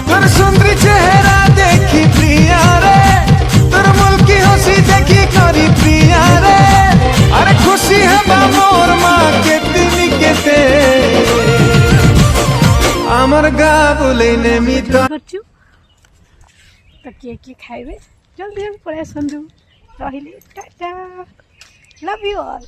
তোর সুন্দরী চেহারা দেখি প্রিয়া রে, তোর মুলকি হাসি দেখি করি প্রিয়া রে, আরে খুশি হবা মোর মা কেতে নিকেতে আমার গা বলে নেমিত করছু তো কে কে খাইবে জলদি জলদি পড়ে আসন্তু রহিলি টাটা লাভ ইউ অল।